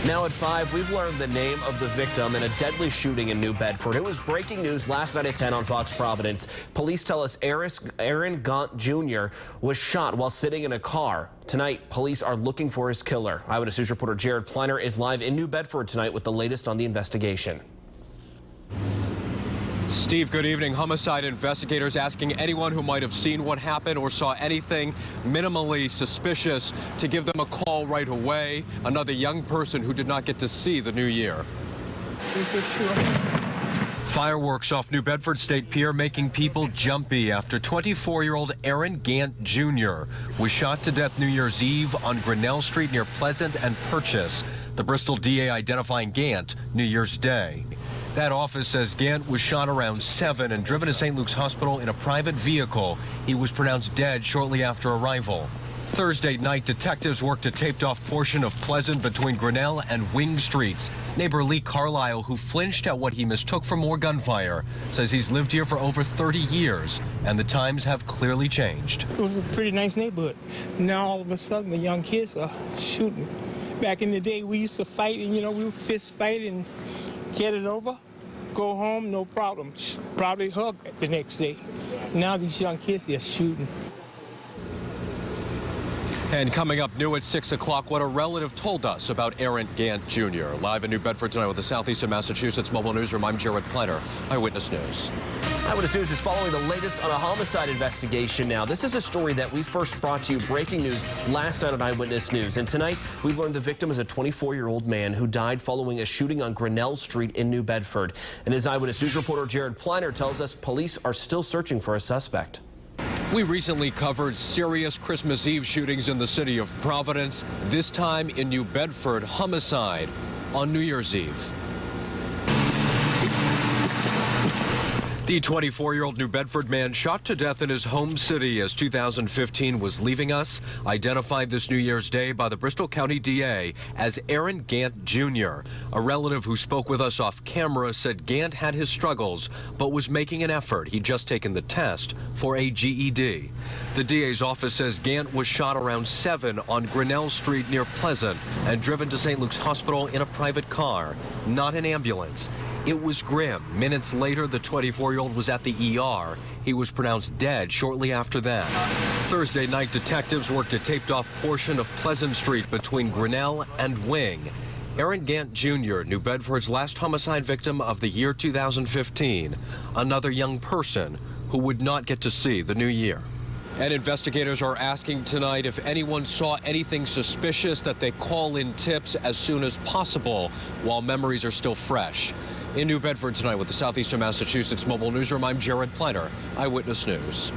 Now at 5, we've learned the name of the victim in a deadly shooting in New Bedford. It was breaking news last night at 10 on Fox Providence. Police tell us Aaron Gant Jr. was shot while sitting in a car. Tonight, police are looking for his killer. Eyewitness News reporter Jared Pleiner is live in New Bedford tonight with the latest on the investigation. Steve, good evening. Homicide investigators asking anyone who might have seen what happened or saw anything minimally suspicious to give them a call right away. Another young person who did not get to see the new year. Fireworks off New Bedford State Pier making people jumpy after 24-year-old Aaron Gant Jr. was shot to death New Year's Eve on Grinnell Street near Pleasant and Purchase. The Bristol DA identifying Gant New Year's Day. That office says Gant was shot around 7 and driven to St. Luke's Hospital in a private vehicle. He was pronounced dead shortly after arrival. Thursday night, detectives worked a taped-off portion of Pleasant between Grinnell and Wing Streets. Neighbor Lee Carlisle, who flinched at what he mistook for more gunfire, says he's lived here for over 30 years, and the times have clearly changed. It was a pretty nice neighborhood. Now all of a sudden, the young kids are shooting. Back in the day, we used to fight, and we would fist fight and get it over, go home, no problems. Probably hug the next day. Now these young kids, they're shooting. And coming up new at 6 o'clock, what a relative told us about Aaron Gant Jr. Live in New Bedford tonight with the Southeastern Massachusetts Mobile Newsroom, I'm Jared Pleiner, Eyewitness News. Eyewitness News is following the latest on a homicide investigation now. This is a story that we first brought to you, breaking news, last night on Eyewitness News. And tonight, we've learned the victim is a 24-year-old man who died following a shooting on Grinnell Street in New Bedford. And as Eyewitness News reporter Jared Pleiner tells us, police are still searching for a suspect. We recently covered serious Christmas Eve shootings in the city of Providence, this time in New Bedford, homicide on New Year's Eve. The 24-year-old New Bedford man shot to death in his home city as 2015 was leaving us, identified this New Year's Day by the Bristol County DA as Aaron Gant Jr. A relative who spoke with us off camera said Gant had his struggles, but was making an effort. He'd just taken the test for a GED. The DA's office says Gant was shot around 7 on Grinnell Street near Pleasant and driven to St. Luke's Hospital in a private car, not an ambulance. It was grim. Minutes later, the 24-year-old was at the ER. He was pronounced dead shortly after that. Thursday night, detectives worked a taped-off portion of Pleasant Street between Grinnell and Wing. Aaron Gant Jr., New Bedford's last homicide victim of the year 2015, another young person who would not get to see the new year. And investigators are asking tonight if anyone saw anything suspicious that they call in tips as soon as possible while memories are still fresh. In New Bedford tonight with the Southeastern Massachusetts Mobile Newsroom, I'm Jared Pleiner, Eyewitness News.